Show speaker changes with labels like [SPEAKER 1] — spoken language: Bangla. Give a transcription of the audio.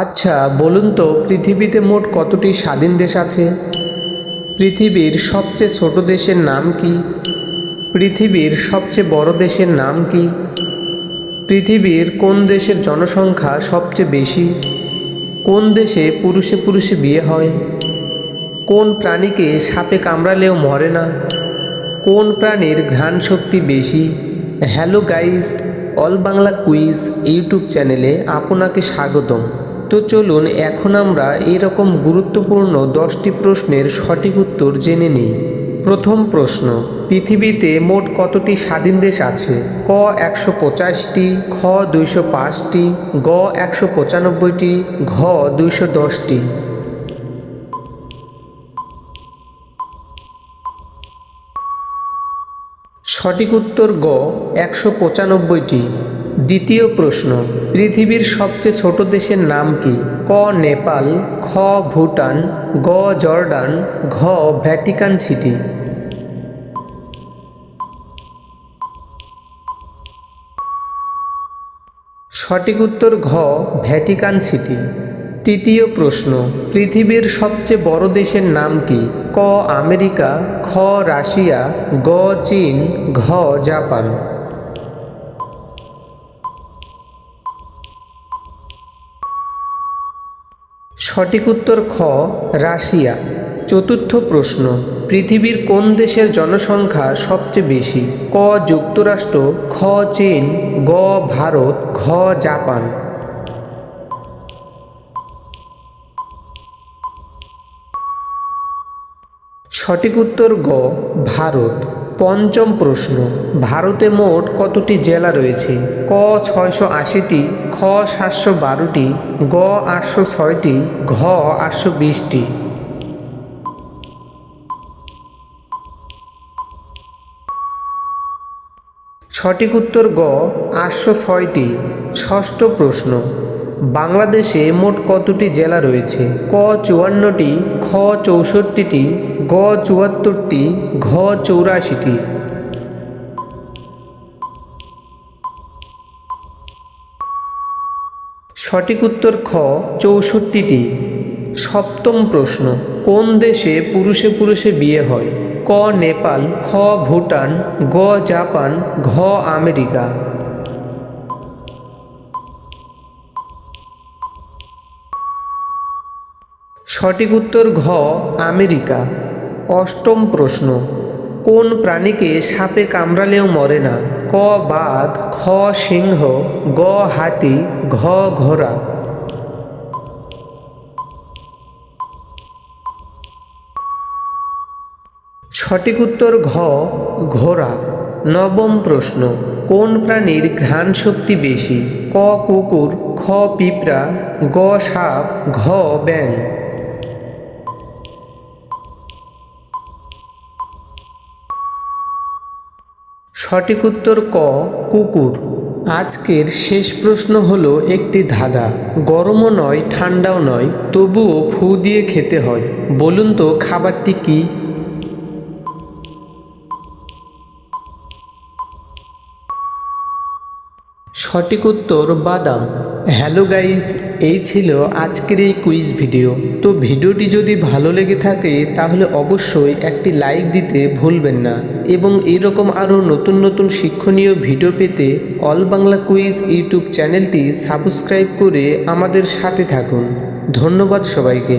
[SPEAKER 1] আচ্ছা বলুন তো পৃথিবীতে মোট কতটি স্বাধীন দেশ আছে? পৃথিবীর সবচেয়ে ছোট দেশের নাম কি? পৃথিবীর সবচেয়ে বড় দেশের নাম কি? পৃথিবীর কোন দেশের জনসংখ্যা সবচেয়ে বেশি? কোন দেশে পুরুষে পুরুষে বিয়ে হয়? কোন প্রাণীকে সাপে কামড়ালেও মরে না? কোন প্রাণীর ঘ্রাণ শক্তি বেশি? Hello guys, all Bangla quiz YouTube চ্যানেলে আপনাকে স্বাগতম। তো চলুন এখন আমরা এরকম গুরুত্বপূর্ণ 10টি প্রশ্নের সঠিক উত্তর জেনে নিই। প্রথম প্রশ্ন, পৃথিবীতে মোট কতটি স্বাধীন দেশ আছে? ক 150টি, খ 205টি, গ 195টি, ঘ 210টি। সঠিক উত্তর গ 195টি। দ্বিতীয় প্রশ্ন, পৃথিবীর সবচেয়ে ছোট দেশের নাম কি? ক নেপাল, খ ভুটান, গ জর্ডান, ঘ ভ্যাটিকান সিটি। সঠিক উত্তর ঘ ভ্যাটিকান সিটি। তৃতীয় প্রশ্ন, পৃথিবীর সবচেয়ে বড় দেশের নাম কি? ক আমেরিকা, খ রাশিয়া, গ চীন, ঘ জাপান। সঠিক উত্তর খ রাশিয়া। চতুর্থ প্রশ্ন, পৃথিবীর কোন দেশের জনসংখ্যা সবচেয়ে বেশি? ক যুক্তরাষ্ট্র, খ চীন, গ ভারত, ঘ জাপান। সঠিক উত্তর গ ভারত। পঞ্চম প্রশ্ন, ভারতে মোট কতটি জেলা রয়েছে? ক 680টি, খ 712টি, গ 806টি, ঘ 820টি। সঠিক উত্তর গ 806টি। ষষ্ঠ প্রশ্ন, বাংলাদেশে মোট কতটি জেলা রয়েছে? ক 54টি, খ 64টি, গ 74টি, ঘ 84টি। সঠিক উত্তর খ 64টি। সপ্তম প্রশ্ন, কোন দেশে পুরুষে পুরুষে বিয়ে হয়? ক নেপাল, খ ভুটান, গ জাপান, ঘ আমেরিকা। সঠিক উত্তর ঘ আমেরিকা। অষ্টম প্রশ্ন, কোন প্রাণীকে সাপে কামড়ালেও মরে না? ক বাঘ, খ সিংহ, গ হাতি, ঘ ঘোড়া। সঠিক উত্তর ঘ ঘোড়া। নবম প্রশ্ন, কোন প্রাণীর ঘ্রাণ শক্তি বেশি? ক কুকুর, খ পিঁপড়া, গ সাপ, ঘ ব্যাঙ। সঠিক উত্তর ক কুকুর। আজকের শেষ প্রশ্ন হলো একটি ধাঁধা। গরমও নয় ঠান্ডাও নয়, তবুও ফু দিয়ে খেতে হয়। বলুন তো খাবারটি কি? সঠিক উত্তর বাদাম। হ্যালো গাইস, এই ছিল আজকের এই কুইজ ভিডিও। তো ভিডিওটি যদি ভালো লেগে থাকে তাহলে অবশ্যই একটি লাইক দিতে ভুলবেন না, এবং এরকম আরও নতুন নতুন শিক্ষণীয় ভিডিও পেতে অল বাংলা কুইজ ইউটিউব চ্যানেলটি সাবস্ক্রাইব করে আমাদের সাথে থাকুন। ধন্যবাদ সবাইকে।